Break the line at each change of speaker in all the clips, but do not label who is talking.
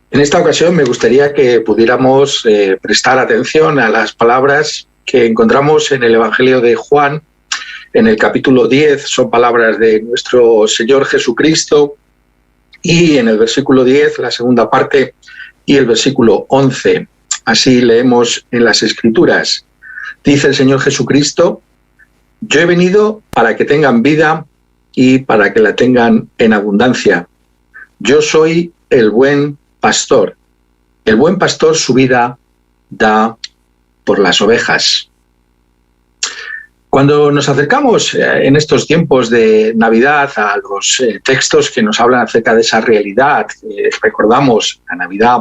En esta ocasión me gustaría que pudiéramos prestar atención a las palabras que encontramos en el Evangelio de Juan, en el capítulo 10, son palabras de nuestro Señor Jesucristo, y en el versículo 10, la segunda parte, y el versículo 11. Así leemos en las Escrituras. Dice el Señor Jesucristo: yo he venido para que tengan vida y para que la tengan en abundancia. Yo soy el buen pastor. El buen pastor su vida da por las ovejas. Cuando nos acercamos en estos tiempos de Navidad a los textos que nos hablan acerca de esa realidad, recordamos la Navidad,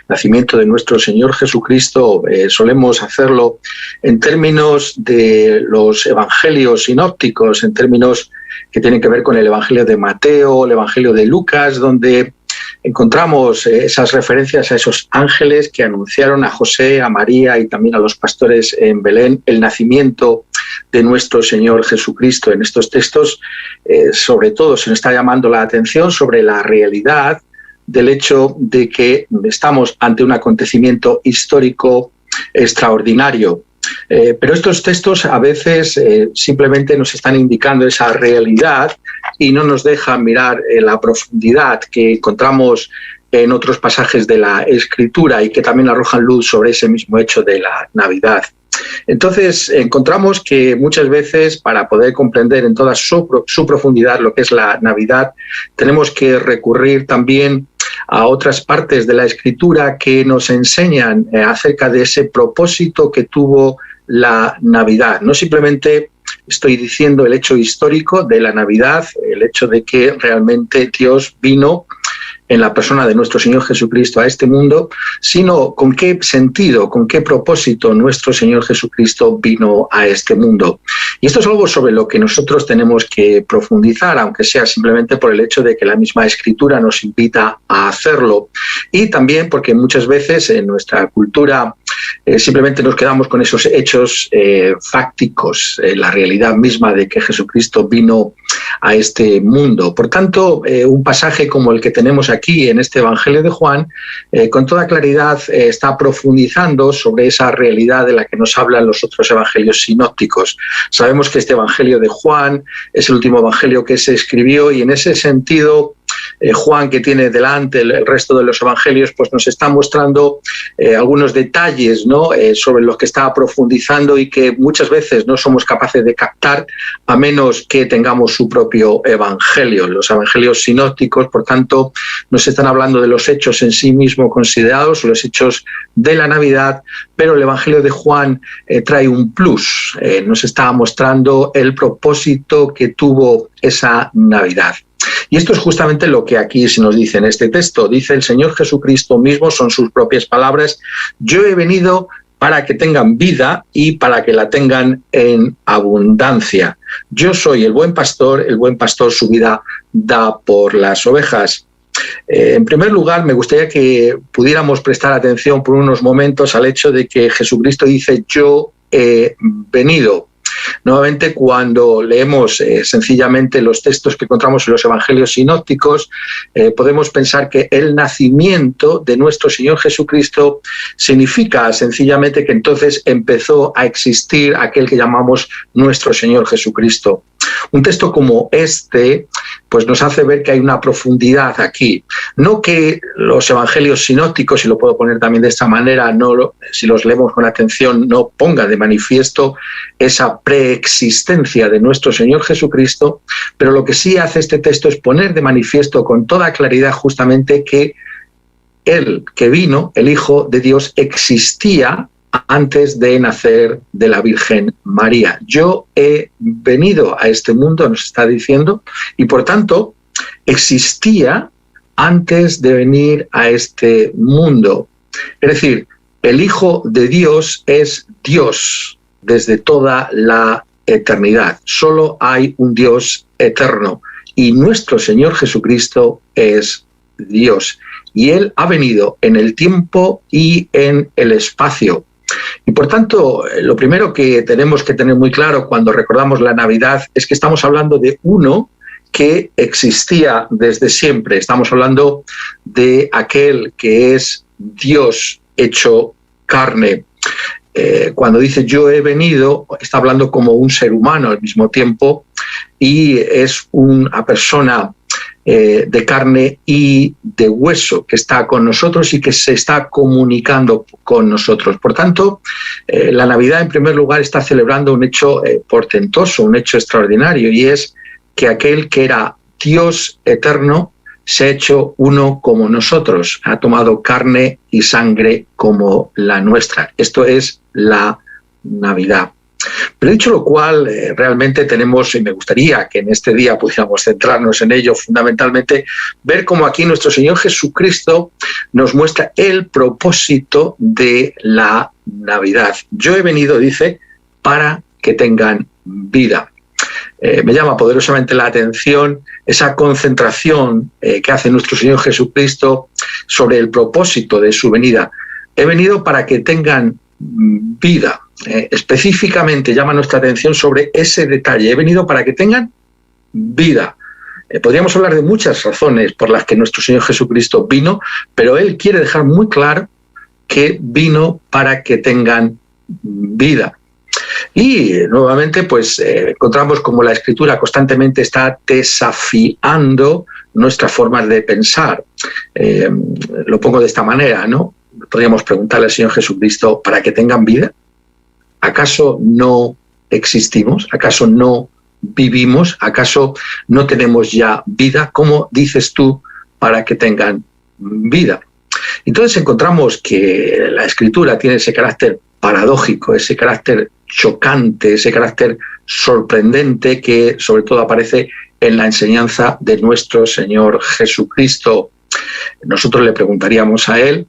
el nacimiento de nuestro Señor Jesucristo, solemos hacerlo en términos de los evangelios sinópticos, en términos que tienen que ver con el Evangelio de Mateo, el Evangelio de Lucas, donde encontramos esas referencias a esos ángeles que anunciaron a José, a María y también a los pastores en Belén el nacimiento de nuestro Señor Jesucristo. En estos textos, sobre todo, se nos está llamando la atención sobre la realidad del hecho de que estamos ante un acontecimiento histórico extraordinario. Pero estos textos a veces simplemente nos están indicando esa realidad y no nos dejan mirar la profundidad que encontramos en otros pasajes de la Escritura y que también arrojan luz sobre ese mismo hecho de la Navidad. Entonces encontramos que muchas veces, para poder comprender en toda su profundidad lo que es la Navidad, tenemos que recurrir también a otras partes de la Escritura que nos enseñan acerca de ese propósito que tuvo la Navidad. No simplemente estoy diciendo el hecho histórico de la Navidad, el hecho de que realmente Dios vino en la persona de nuestro Señor Jesucristo a este mundo, sino con qué sentido, con qué propósito nuestro Señor Jesucristo vino a este mundo. Y esto es algo sobre lo que nosotros tenemos que profundizar, aunque sea simplemente por el hecho de que la misma Escritura nos invita a hacerlo. Y también porque muchas veces en nuestra cultura simplemente nos quedamos con esos hechos fácticos, la realidad misma de que Jesucristo vino a este mundo. Por tanto, un pasaje como el que tenemos aquí en este Evangelio de Juan, con toda claridad está profundizando sobre esa realidad de la que nos hablan los otros evangelios sinópticos. Sabemos que este Evangelio de Juan es el último evangelio que se escribió y en ese sentido Juan, que tiene delante el resto de los evangelios, pues nos está mostrando algunos detalles, ¿no? Sobre los que está profundizando y que muchas veces no somos capaces de captar a menos que tengamos su propio evangelio. Los evangelios sinópticos, por tanto, nos están hablando de los hechos en sí mismos considerados, los hechos de la Navidad, pero el Evangelio de Juan trae un plus, nos está mostrando el propósito que tuvo esa Navidad. Y esto es justamente lo que aquí se nos dice en este texto. Dice el Señor Jesucristo mismo, son sus propias palabras: yo he venido para que tengan vida y para que la tengan en abundancia. Yo soy el buen pastor su vida da por las ovejas. En primer lugar, me gustaría que pudiéramos prestar atención por unos momentos al hecho de que Jesucristo dice: yo he venido. Nuevamente, cuando leemos sencillamente los textos que encontramos en los evangelios sinópticos, podemos pensar que el nacimiento de nuestro Señor Jesucristo significa sencillamente que entonces empezó a existir aquel que llamamos nuestro Señor Jesucristo. Un texto como este pues nos hace ver que hay una profundidad aquí. No que los evangelios sinópticos, si lo puedo poner también de esta manera, si los leemos con atención, no ponga de manifiesto esa preexistencia de nuestro Señor Jesucristo, pero lo que sí hace este texto es poner de manifiesto con toda claridad justamente que Él que vino, el Hijo de Dios, existía antes de nacer de la Virgen María. Yo he venido a este mundo, nos está diciendo, y por tanto existía antes de venir a este mundo. Es decir, el Hijo de Dios es Dios desde toda la eternidad. Solo hay un Dios eterno y nuestro Señor Jesucristo es Dios. Y Él ha venido en el tiempo y en el espacio. Y por tanto, lo primero que tenemos que tener muy claro cuando recordamos la Navidad es que estamos hablando de uno que existía desde siempre. Estamos hablando de aquel que es Dios hecho carne. Cuando dice yo he venido, está hablando como un ser humano al mismo tiempo, y es una persona de carne y de hueso que está con nosotros y que se está comunicando con nosotros. Por tanto, la Navidad en primer lugar está celebrando un hecho portentoso, un hecho extraordinario, y es que aquel que era Dios eterno se ha hecho uno como nosotros, ha tomado carne y sangre como la nuestra. Esto es la Navidad. Pero dicho lo cual, realmente tenemos, y me gustaría que en este día pudiéramos centrarnos en ello fundamentalmente, ver cómo aquí nuestro Señor Jesucristo nos muestra el propósito de la Navidad. Yo he venido, dice, para que tengan vida. Me llama poderosamente la atención esa concentración que hace nuestro Señor Jesucristo sobre el propósito de su venida. He venido para que tengan vida. Específicamente llama nuestra atención sobre ese detalle. He venido para que tengan vida. Podríamos hablar de muchas razones por las que nuestro Señor Jesucristo vino, pero Él quiere dejar muy claro que vino para que tengan vida. Y nuevamente pues encontramos como la Escritura constantemente está desafiando nuestras formas de pensar. Lo pongo de esta manera, ¿no? Podríamos preguntarle al Señor Jesucristo, ¿para que tengan vida? ¿Acaso no existimos? ¿Acaso no vivimos? ¿Acaso no tenemos ya vida? ¿Cómo dices tú para que tengan vida? Entonces encontramos que la Escritura tiene ese carácter paradójico, ese carácter chocante, ese carácter sorprendente que sobre todo aparece en la enseñanza de nuestro Señor Jesucristo. Nosotros le preguntaríamos a Él,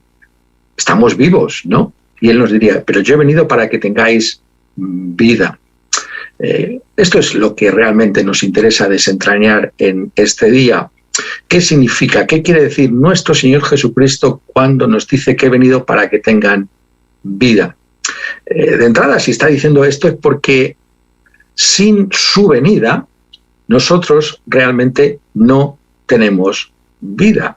¿estamos vivos, no? Y Él nos diría, pero yo he venido para que tengáis vida. Esto es lo que realmente nos interesa desentrañar en este día. ¿Qué significa? ¿Qué quiere decir nuestro Señor Jesucristo cuando nos dice que he venido para que tengan vida? De entrada, si está diciendo esto es porque sin su venida nosotros realmente no tenemos vida.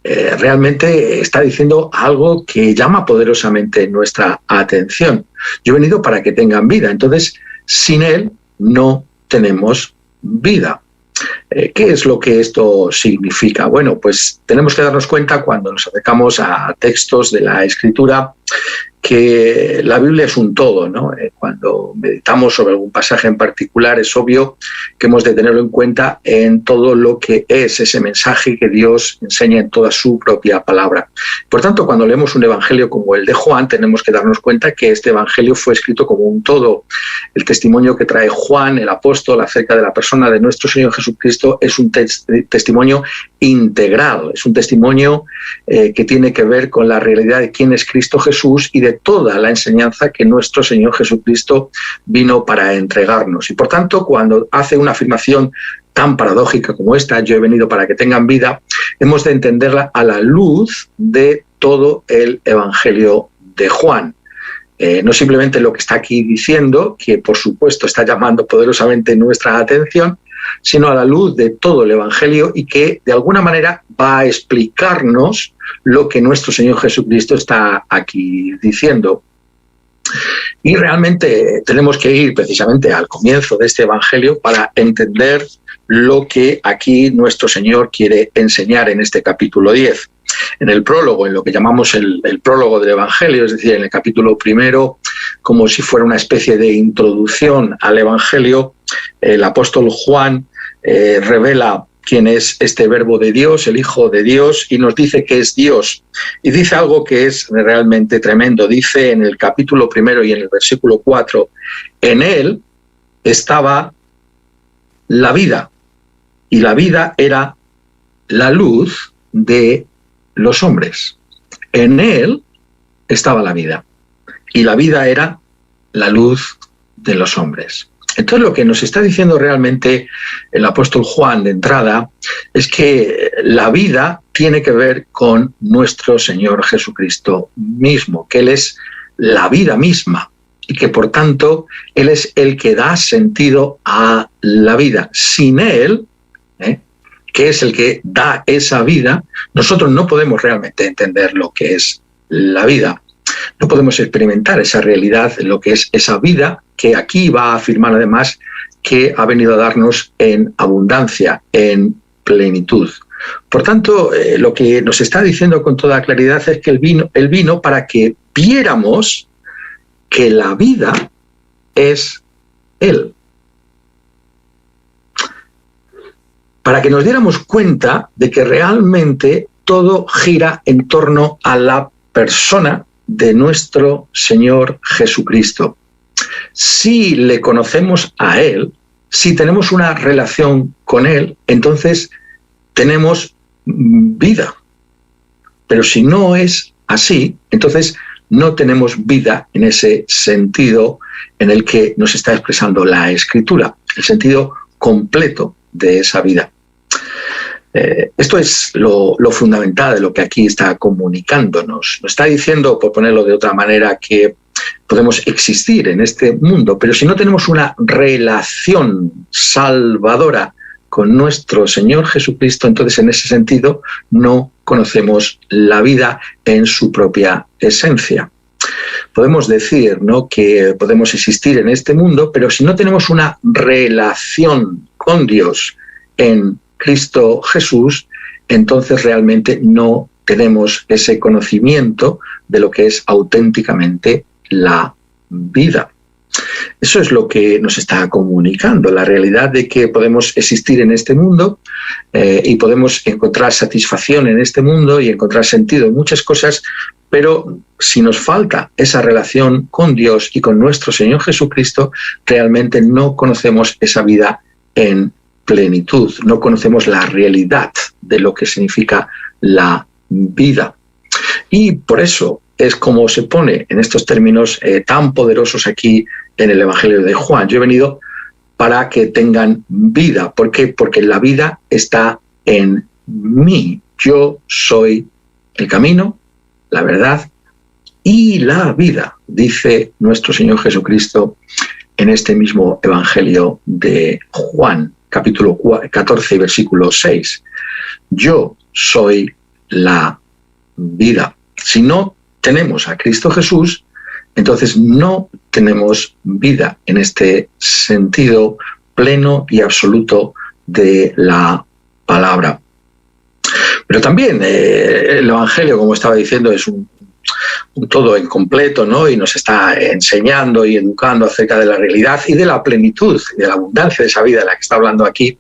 Realmente está diciendo algo que llama poderosamente nuestra atención. Yo he venido para que tengan vida, entonces sin Él no tenemos vida. ¿Qué es lo que esto significa? Bueno, pues tenemos que darnos cuenta cuando nos acercamos a textos de la Escritura que la Biblia es un todo, ¿no? Cuando meditamos sobre algún pasaje en particular es obvio que hemos de tenerlo en cuenta en todo lo que es ese mensaje que Dios enseña en toda su propia palabra. Por tanto, cuando leemos un evangelio como el de Juan, tenemos que darnos cuenta que este evangelio fue escrito como un todo. El testimonio que trae Juan, el apóstol, acerca de la persona de nuestro Señor Jesucristo es un testimonio integral, es un testimonio que tiene que ver con la realidad de quién es Cristo Jesús y de toda la enseñanza que nuestro Señor Jesucristo vino para entregarnos. Y por tanto, cuando hace una afirmación tan paradójica como esta, yo he venido para que tengan vida, hemos de entenderla a la luz de todo el Evangelio de Juan. No simplemente lo que está aquí diciendo, que por supuesto está llamando poderosamente nuestra atención, sino a la luz de todo el Evangelio y que de alguna manera va a explicarnos lo que nuestro Señor Jesucristo está aquí diciendo. Y realmente tenemos que ir precisamente al comienzo de este Evangelio para entender lo que aquí nuestro Señor quiere enseñar en este capítulo 10. En el prólogo, en lo que llamamos el prólogo del Evangelio, es decir, en el capítulo primero, como si fuera una especie de introducción al Evangelio, el apóstol Juan revela quién es este verbo de Dios, el Hijo de Dios, y nos dice que es Dios. Y dice algo que es realmente tremendo. Dice en el capítulo primero y en el versículo 4, en Él estaba la vida, y la vida era la luz de los hombres. En Él estaba la vida, y la vida era la luz de los hombres. Entonces lo que nos está diciendo realmente el apóstol Juan de entrada es que la vida tiene que ver con nuestro Señor Jesucristo mismo, que Él es la vida misma. y que por tanto Él es el que da sentido a la vida. Sin Él, que es el que da esa vida, nosotros no podemos realmente entender lo que es la vida. No podemos experimentar esa realidad, lo que es esa vida, que aquí va a afirmar además que ha venido a darnos en abundancia, en plenitud. Por tanto, lo que nos está diciendo con toda claridad es que Él vino para que viéramos que la vida es Él. Para que nos diéramos cuenta de que realmente todo gira en torno a la persona de nuestro Señor Jesucristo. Si le conocemos a Él, si tenemos una relación con Él, entonces tenemos vida. Pero si no es así, entonces no tenemos vida en ese sentido en el que nos está expresando la Escritura, el sentido completo de esa vida. Esto es lo fundamental de lo que aquí está comunicándonos. Nos está diciendo, por ponerlo de otra manera, que podemos existir en este mundo, pero si no tenemos una relación salvadora con nuestro Señor Jesucristo, entonces en ese sentido no conocemos la vida en su propia esencia. Podemos decir, ¿no?, que podemos existir en este mundo, pero si no tenemos una relación con Dios en Cristo Jesús, entonces realmente no tenemos ese conocimiento de lo que es auténticamente la vida. Eso es lo que nos está comunicando, la realidad de que podemos existir en este mundo y podemos encontrar satisfacción en este mundo y encontrar sentido en muchas cosas, pero si nos falta esa relación con Dios y con nuestro Señor Jesucristo, realmente no conocemos esa vida en plenitud, no conocemos la realidad de lo que significa la vida. Y por eso es como se pone en estos términos tan poderosos aquí en el Evangelio de Juan. Yo he venido para que tengan vida. ¿Por qué? Porque la vida está en mí. Yo soy el camino, la verdad y la vida, dice nuestro Señor Jesucristo en este mismo Evangelio de Juan, capítulo 14, versículo 6. Yo soy la vida. Si no tenemos a Cristo Jesús, entonces no tenemos vida en este sentido pleno y absoluto de la palabra. Pero también el Evangelio, como estaba diciendo, es un todo en completo, ¿no? Y nos está enseñando y educando acerca de la realidad y de la plenitud y de la abundancia de esa vida de la que está hablando aquí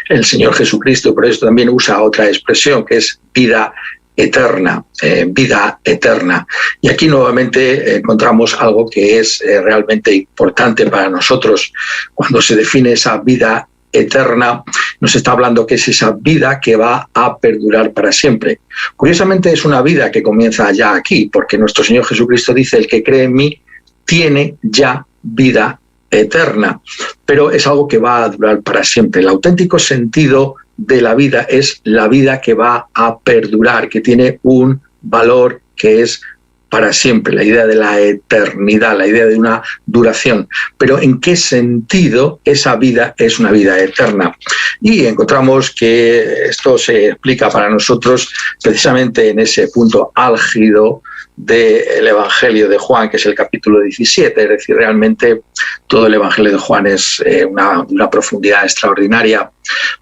el Señor Jesucristo. Por eso también usa otra expresión que es vida eterna, vida eterna. Y aquí nuevamente encontramos algo que es realmente importante para nosotros. Cuando se define esa vida eterna, nos está hablando que es esa vida que va a perdurar para siempre. Curiosamente es una vida que comienza ya aquí, porque nuestro Señor Jesucristo dice: el que cree en mí tiene ya vida eterna, pero es algo que va a durar para siempre. El auténtico sentido de la vida es la vida que va a perdurar, que tiene un valor que es para siempre, la idea de la eternidad, la idea de una duración. Pero ¿en qué sentido esa vida es una vida eterna? Y encontramos que esto se explica para nosotros precisamente en ese punto álgido del Evangelio de Juan, que es el capítulo 17. Es decir, realmente todo el Evangelio de Juan es una profundidad extraordinaria,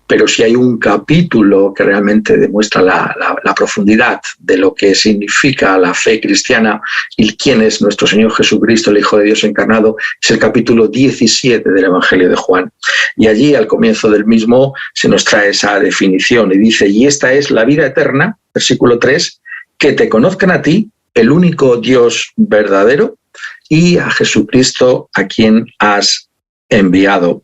pero si hay un capítulo que realmente demuestra la profundidad de lo que significa la fe cristiana y quién es nuestro Señor Jesucristo, el Hijo de Dios encarnado, es el capítulo 17 del Evangelio de Juan. Y allí, al comienzo del mismo, se nos trae esa definición y dice: y esta es la vida eterna, versículo 3, que te conozcan a ti, el único Dios verdadero, y a Jesucristo a quien has enviado.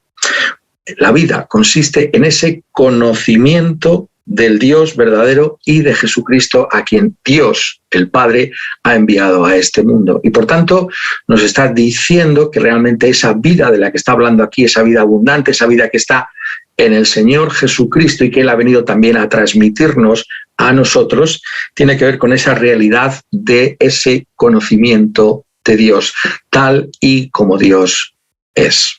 La vida consiste en ese conocimiento del Dios verdadero y de Jesucristo a quien Dios, el Padre, ha enviado a este mundo. Y por tanto nos está diciendo que realmente esa vida de la que está hablando aquí, esa vida abundante, esa vida que está en el Señor Jesucristo y que Él ha venido también a transmitirnos a nosotros, tiene que ver con esa realidad de ese conocimiento de Dios, tal y como Dios es.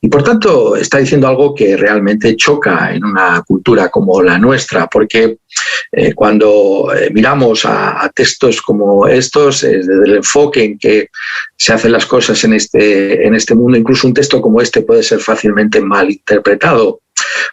Y por tanto está diciendo algo que realmente choca en una cultura como la nuestra, porque cuando miramos a textos como estos, desde el enfoque en que se hacen las cosas en este mundo, incluso un texto como este puede ser fácilmente mal interpretado,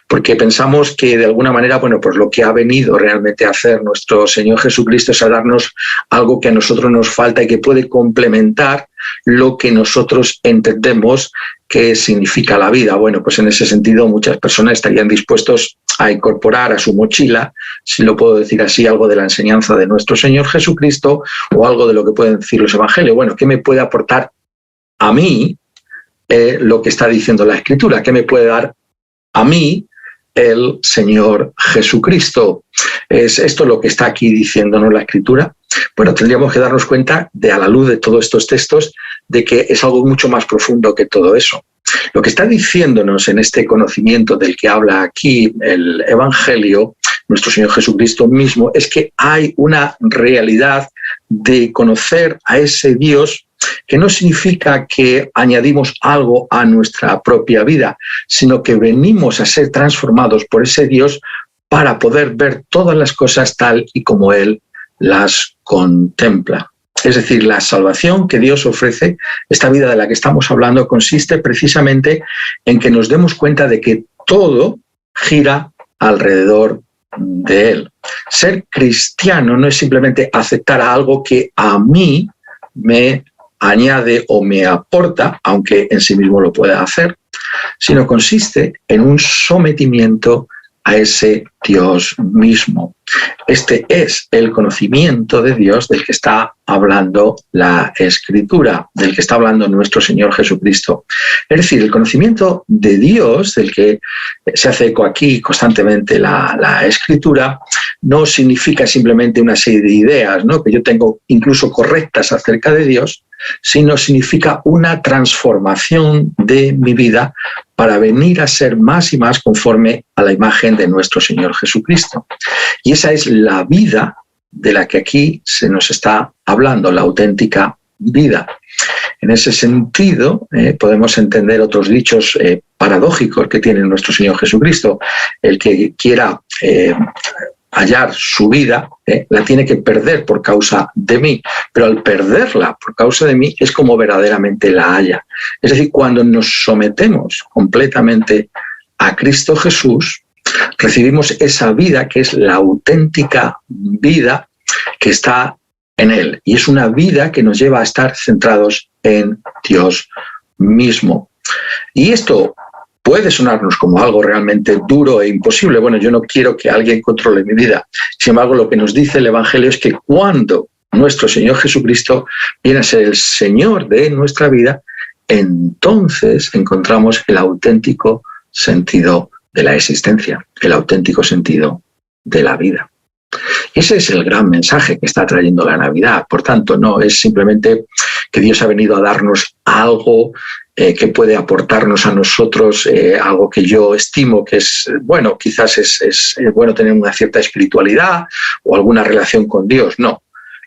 porque pensamos que de alguna manera, bueno, pues lo que ha venido realmente a hacer nuestro Señor Jesucristo es a darnos algo que a nosotros nos falta y que puede complementar lo que nosotros entendemos que significa la vida. Bueno, pues en ese sentido muchas personas estarían dispuestos a incorporar a su mochila, si lo puedo decir así, algo de la enseñanza de nuestro Señor Jesucristo o algo de lo que pueden decir los evangelios. Bueno, ¿qué me puede aportar a mí lo que está diciendo la Escritura? ¿Qué me puede dar a mí el Señor Jesucristo? ¿Es esto lo que está aquí diciéndonos la Escritura? Bueno, tendríamos que darnos cuenta, a la luz de todos estos textos, de que es algo mucho más profundo que todo eso. Lo que está diciéndonos en este conocimiento del que habla aquí el Evangelio, nuestro Señor Jesucristo mismo, es que hay una realidad de conocer a ese Dios que no significa que añadimos algo a nuestra propia vida, sino que venimos a ser transformados por ese Dios para poder ver todas las cosas tal y como Él las contempla. Es decir, la salvación que Dios ofrece, esta vida de la que estamos hablando, consiste precisamente en que nos demos cuenta de que todo gira alrededor de Él. Ser cristiano no es simplemente aceptar algo que a mí me añade o me aporta, aunque en sí mismo lo pueda hacer, sino consiste en un sometimiento a ese Dios mismo. Este es el conocimiento de Dios del que está hablando la Escritura, del que está hablando nuestro Señor Jesucristo. Es decir, el conocimiento de Dios, del que se hace eco aquí constantemente la Escritura, no significa simplemente una serie de ideas, ¿no?, que yo tengo incluso correctas acerca de Dios, sino significa una transformación de mi vida para venir a ser más y más conforme a la imagen de nuestro Señor Jesucristo. Y esa es la vida de la que aquí se nos está hablando, la auténtica vida. En ese sentido, podemos entender otros dichos paradójicos que tiene nuestro Señor Jesucristo. El que quiera hallar su vida, la tiene que perder por causa de mí, pero al perderla por causa de mí es como verdaderamente la halla. Es decir, cuando nos sometemos completamente a Cristo Jesús, recibimos esa vida que es la auténtica vida que está en Él, y es una vida que nos lleva a estar centrados en Dios mismo. Y esto puede sonarnos como algo realmente duro e imposible. Bueno, yo no quiero que alguien controle mi vida. Sin embargo, lo que nos dice el Evangelio es que cuando nuestro Señor Jesucristo viene a ser el Señor de nuestra vida, entonces encontramos el auténtico sentido de la existencia, el auténtico sentido de la vida. Ese es el gran mensaje que está trayendo la Navidad. Por tanto, no es simplemente que Dios ha venido a darnos algo que puede aportarnos a nosotros, algo que yo estimo que es, bueno, quizás es bueno tener una cierta espiritualidad o alguna relación con Dios. No.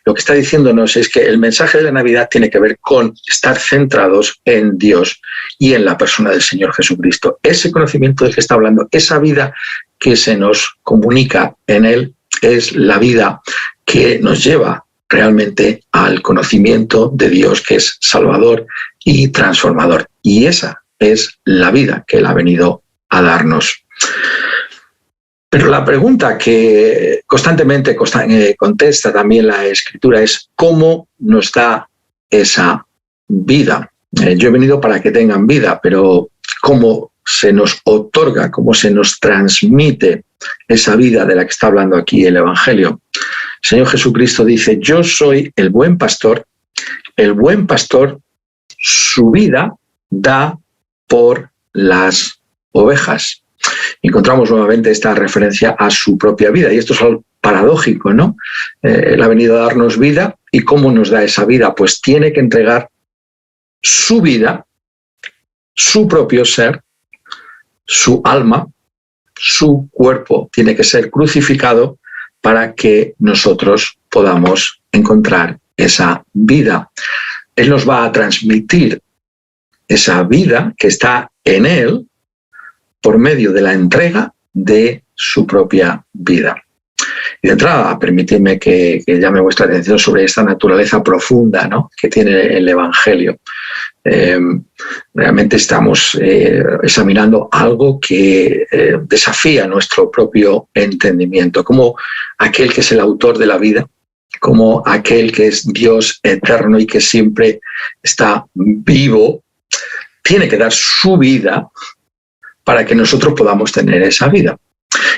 Lo que está diciéndonos es que el mensaje de la Navidad tiene que ver con estar centrados en Dios y en la persona del Señor Jesucristo. Ese conocimiento del que está hablando, esa vida que se nos comunica en Él, es la vida que nos lleva realmente al conocimiento de Dios, que es salvador y transformador. Y esa es la vida que Él ha venido a darnos. Pero la pregunta que constantemente contesta también la Escritura es ¿cómo nos da esa vida? Yo he venido para que tengan vida, pero ¿cómo se nos otorga, cómo se nos transmite esa vida de la que está hablando aquí el Evangelio? El Señor Jesucristo dice, yo soy el buen pastor su vida da por las ovejas. Encontramos nuevamente esta referencia a su propia vida, y esto es algo paradójico, ¿no? Él ha venido a darnos vida, ¿y cómo nos da esa vida? Pues tiene que entregar su vida, su propio ser, su alma, su cuerpo tiene que ser crucificado para que nosotros podamos encontrar esa vida. Él nos va a transmitir esa vida que está en Él por medio de la entrega de su propia vida. Y de entrada, permitidme que llame vuestra atención sobre esta naturaleza profunda, ¿no?, que tiene el Evangelio. Realmente estamos examinando algo que desafía nuestro propio entendimiento, como aquel que es el autor de la vida, como aquel que es Dios eterno y que siempre está vivo, tiene que dar su vida para que nosotros podamos tener esa vida.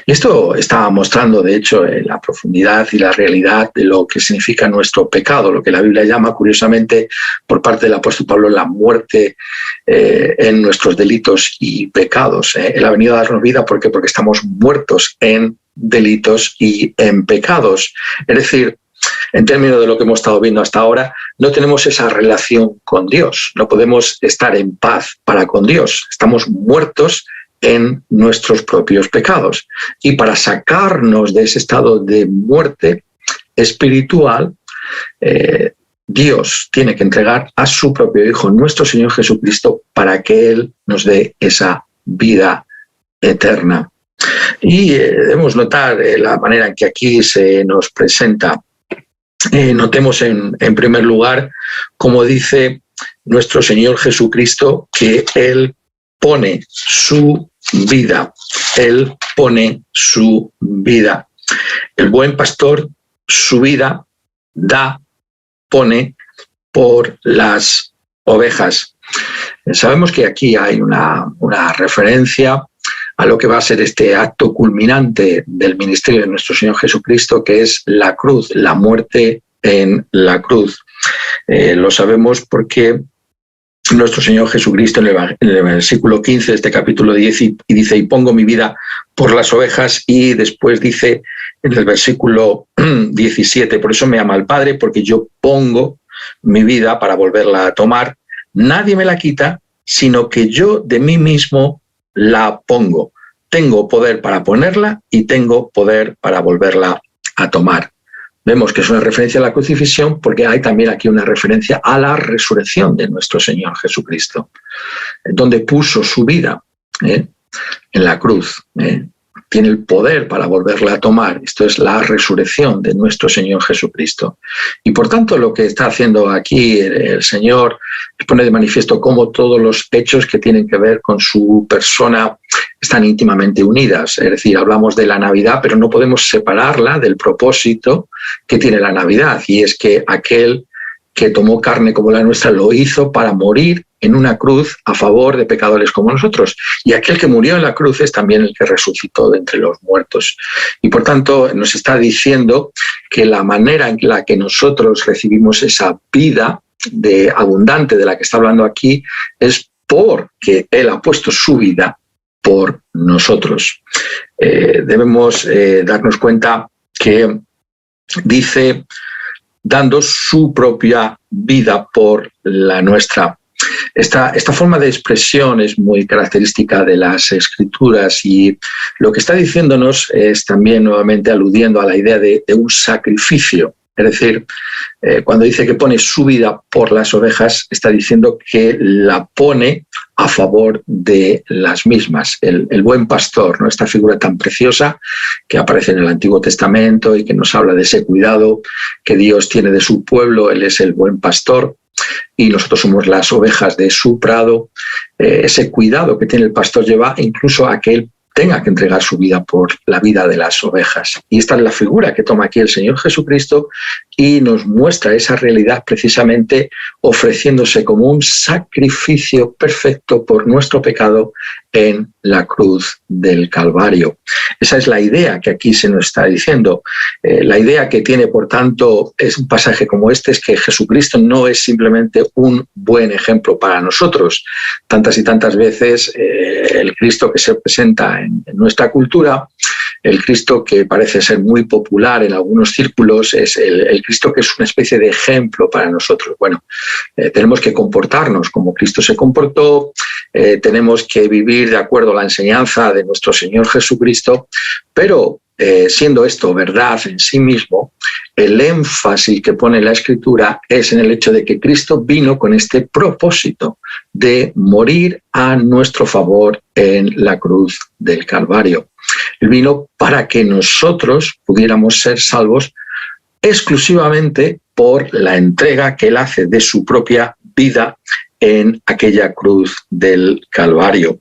Y esto está mostrando, de hecho, la profundidad y la realidad de lo que significa nuestro pecado, lo que la Biblia llama, curiosamente, por parte del apóstol Pablo, la muerte en nuestros delitos y pecados. Él ha venido a darnos vida, ¿por qué? Porque estamos muertos en delitos y en pecados. Es decir, en términos de lo que hemos estado viendo hasta ahora, no tenemos esa relación con Dios, no podemos estar en paz para con Dios, estamos muertos en nuestros propios pecados. Y para sacarnos de ese estado de muerte espiritual, Dios tiene que entregar a su propio Hijo, nuestro Señor Jesucristo, para que Él nos dé esa vida eterna. Y debemos notar la manera en que aquí se nos presenta. Notemos en primer lugar, como dice nuestro Señor Jesucristo, que Él pone su vida. Él pone su vida. El buen pastor su vida da, pone por las ovejas. Sabemos que aquí hay una referencia a lo que va a ser este acto culminante del ministerio de nuestro Señor Jesucristo, que es la cruz, la muerte en la cruz. Lo sabemos porque nuestro Señor Jesucristo en el versículo 15 de este capítulo 10 y dice, y pongo mi vida por las ovejas, y después dice en el versículo 17, por eso me ama el Padre, porque yo pongo mi vida para volverla a tomar. Nadie me la quita, sino que yo de mí mismo la pongo. Tengo poder para ponerla y tengo poder para volverla a tomar. Vemos que es una referencia a la crucifixión porque hay también aquí una referencia a la resurrección de nuestro Señor Jesucristo, donde puso su vida en la cruz. Tiene el poder para volverla a tomar. Esto es la resurrección de nuestro Señor Jesucristo. Y por tanto lo que está haciendo aquí el Señor pone de manifiesto cómo todos los hechos que tienen que ver con su persona están íntimamente unidas. Es decir, hablamos de la Navidad, pero no podemos separarla del propósito que tiene la Navidad, y es que aquel que tomó carne como la nuestra lo hizo para morir en una cruz a favor de pecadores como nosotros. Y aquel que murió en la cruz es también el que resucitó de entre los muertos. Y por tanto nos está diciendo que la manera en la que nosotros recibimos esa vida abundante de la que está hablando aquí es porque Él ha puesto su vida por nosotros. Debemos darnos cuenta que dice, dando su propia vida por la nuestra. Esta forma de expresión es muy característica de las Escrituras, y lo que está diciéndonos es también nuevamente aludiendo a la idea de un sacrificio. Es decir, cuando dice que pone su vida por las ovejas, está diciendo que la pone a favor de las mismas. El buen pastor, ¿no? Esta figura tan preciosa que aparece en el Antiguo Testamento y que nos habla de ese cuidado que Dios tiene de su pueblo. Él es el buen pastor y nosotros somos las ovejas de su prado. Ese cuidado que tiene el pastor lleva incluso a que él tenga que entregar su vida por la vida de las ovejas. Y esta es la figura que toma aquí el Señor Jesucristo y nos muestra esa realidad precisamente ofreciéndose como un sacrificio perfecto por nuestro pecado en la cruz del Calvario. Esa es la idea que aquí se nos está diciendo. La idea que tiene, por tanto, es un pasaje como este, es que Jesucristo no es simplemente un buen ejemplo para nosotros. Tantas y tantas veces el Cristo que se presenta en nuestra cultura, el Cristo que parece ser muy popular en algunos círculos, es el Cristo que es una especie de ejemplo para nosotros. Bueno, tenemos que comportarnos como Cristo se comportó, tenemos que vivir de acuerdo a la enseñanza de nuestro Señor Jesucristo, pero siendo esto verdad en sí mismo, el énfasis que pone la Escritura es en el hecho de que Cristo vino con este propósito de morir a nuestro favor en la cruz del Calvario. Él vino para que nosotros pudiéramos ser salvos exclusivamente por la entrega que Él hace de su propia vida en aquella cruz del Calvario.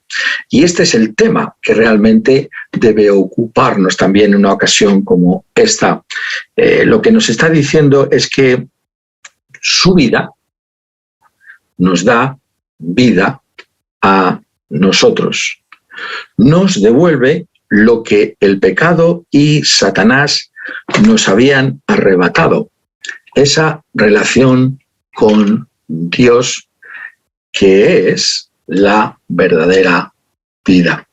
Y este es el tema que realmente debe ocuparnos también en una ocasión como esta. Lo que nos está diciendo es que su vida nos da vida a nosotros. Nos devuelve lo que el pecado y Satanás nos habían arrebatado. Esa relación con Dios, que es la verdadera vida.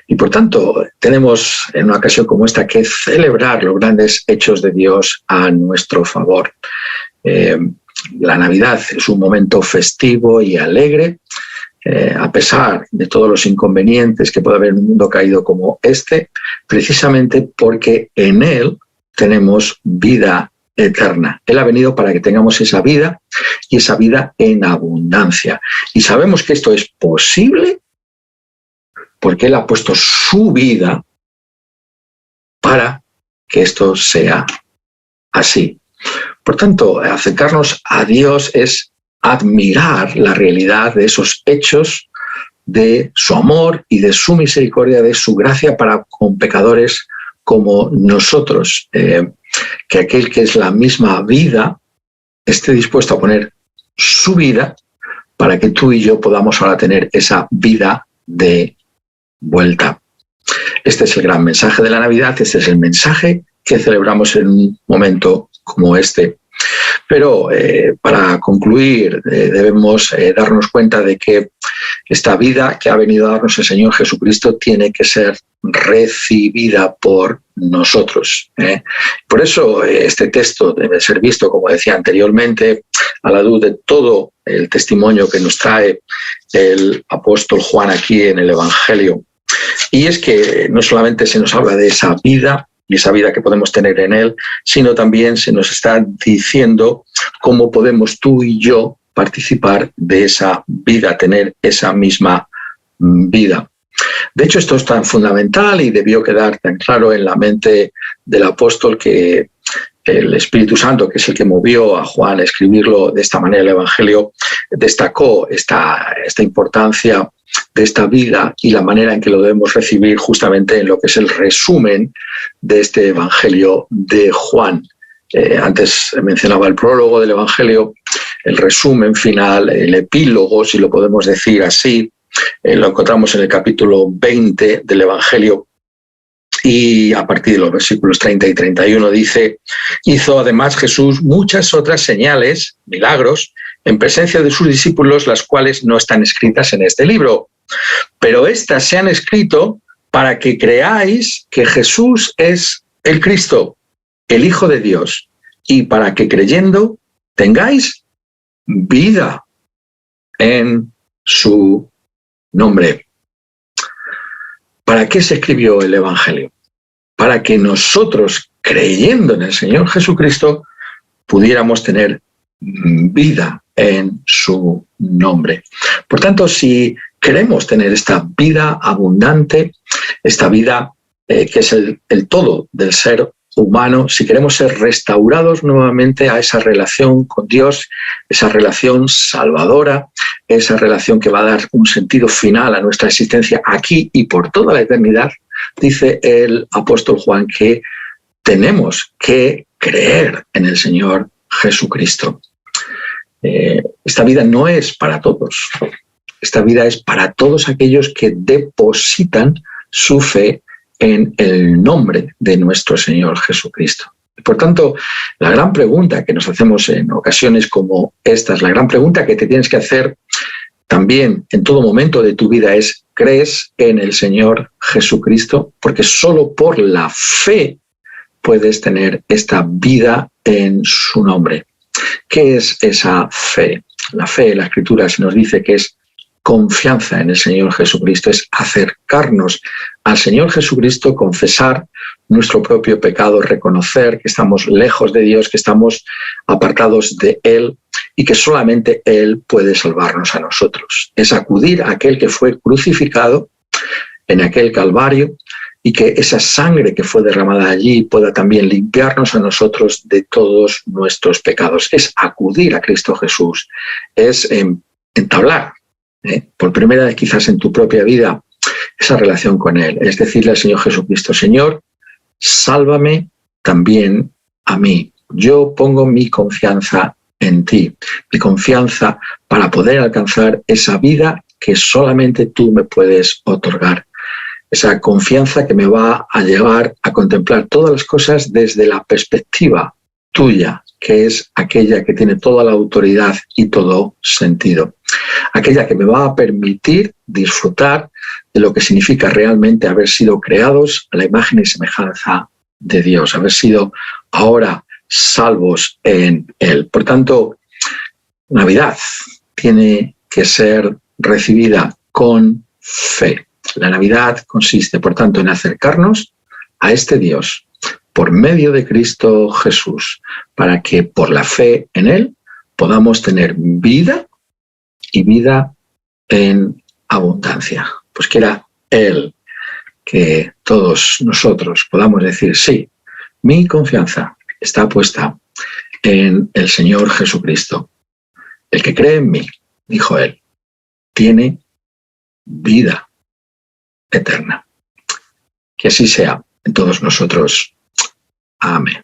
Y por tanto, tenemos en una ocasión como esta que celebrar los grandes hechos de Dios a nuestro favor. La Navidad es un momento festivo y alegre, a pesar de todos los inconvenientes que puede haber en un mundo caído como este, precisamente porque en él tenemos vida eterna. Él ha venido para que tengamos esa vida y esa vida en abundancia. Y sabemos que esto es posible porque Él ha puesto su vida para que esto sea así. Por tanto, acercarnos a Dios es admirar la realidad de esos hechos, de su amor y de su misericordia, de su gracia para con pecadores como nosotros. Que aquel que es la misma vida esté dispuesto a poner su vida para que tú y yo podamos ahora tener esa vida de vuelta. Este es el gran mensaje de la Navidad, este es el mensaje que celebramos en un momento como este. Pero para concluir, debemos darnos cuenta de que esta vida que ha venido a darnos el Señor Jesucristo tiene que ser recibida por nosotros. Por eso este texto debe ser visto, como decía anteriormente, a la luz de todo el testimonio que nos trae el apóstol Juan aquí en el Evangelio. Y es que no solamente se nos habla de esa vida y esa vida que podemos tener en Él, sino también se nos está diciendo cómo podemos tú y yo participar de esa vida, tener esa misma vida. De hecho, esto es tan fundamental y debió quedar tan claro en la mente del apóstol que el Espíritu Santo, que es el que movió a Juan a escribirlo de esta manera el Evangelio, destacó esta importancia de esta vida y la manera en que lo debemos recibir justamente en lo que es el resumen de este Evangelio de Juan. Antes mencionaba el prólogo del Evangelio, el resumen final, el epílogo, si lo podemos decir así, lo encontramos en el capítulo 20 del Evangelio y a partir de los versículos 30 y 31 dice: hizo además Jesús muchas otras señales, milagros, en presencia de sus discípulos, las cuales no están escritas en este libro. Pero estas se han escrito para que creáis que Jesús es el Cristo, el Hijo de Dios, y para que creyendo tengáis vida en su nombre. ¿Para qué se escribió el Evangelio? Para que nosotros, creyendo en el Señor Jesucristo, pudiéramos tener vida en su nombre. Por tanto, si queremos tener esta vida abundante, esta vida que es el todo del ser humano, si queremos ser restaurados nuevamente a esa relación con Dios, esa relación salvadora, esa relación que va a dar un sentido final a nuestra existencia aquí y por toda la eternidad, dice el apóstol Juan que tenemos que creer en el Señor Jesucristo. Esta vida no es para todos. Esta vida es para todos aquellos que depositan su fe en el nombre de nuestro Señor Jesucristo. Por tanto, la gran pregunta que nos hacemos en ocasiones como estas, la gran pregunta que te tienes que hacer también en todo momento de tu vida es: ¿crees en el Señor Jesucristo? Porque solo por la fe puedes tener esta vida en su nombre. ¿Qué es esa fe? La fe, la Escritura se nos dice que es confianza en el Señor Jesucristo, es acercarnos al Señor Jesucristo, confesar nuestro propio pecado, reconocer que estamos lejos de Dios, que estamos apartados de Él y que solamente Él puede salvarnos a nosotros. Es acudir a aquel que fue crucificado en aquel Calvario y que esa sangre que fue derramada allí pueda también limpiarnos a nosotros de todos nuestros pecados. Es acudir a Cristo Jesús, es entablar por primera vez quizás en tu propia vida esa relación con Él. Es decirle al Señor Jesucristo: Señor, sálvame también a mí. Yo pongo mi confianza en ti, mi confianza para poder alcanzar esa vida que solamente tú me puedes otorgar. Esa confianza que me va a llevar a contemplar todas las cosas desde la perspectiva tuya, que es aquella que tiene toda la autoridad y todo sentido. Aquella que me va a permitir disfrutar de lo que significa realmente haber sido creados a la imagen y semejanza de Dios, haber sido ahora salvos en Él. Por tanto, Navidad tiene que ser recibida con fe. La Navidad consiste, por tanto, en acercarnos a este Dios por medio de Cristo Jesús, para que por la fe en Él podamos tener vida y vida en abundancia. Pues quiera Él que todos nosotros podamos decir: sí, mi confianza está puesta en el Señor Jesucristo. El que cree en mí, dijo Él, tiene vida eterna. Que así sea en todos nosotros. Amén.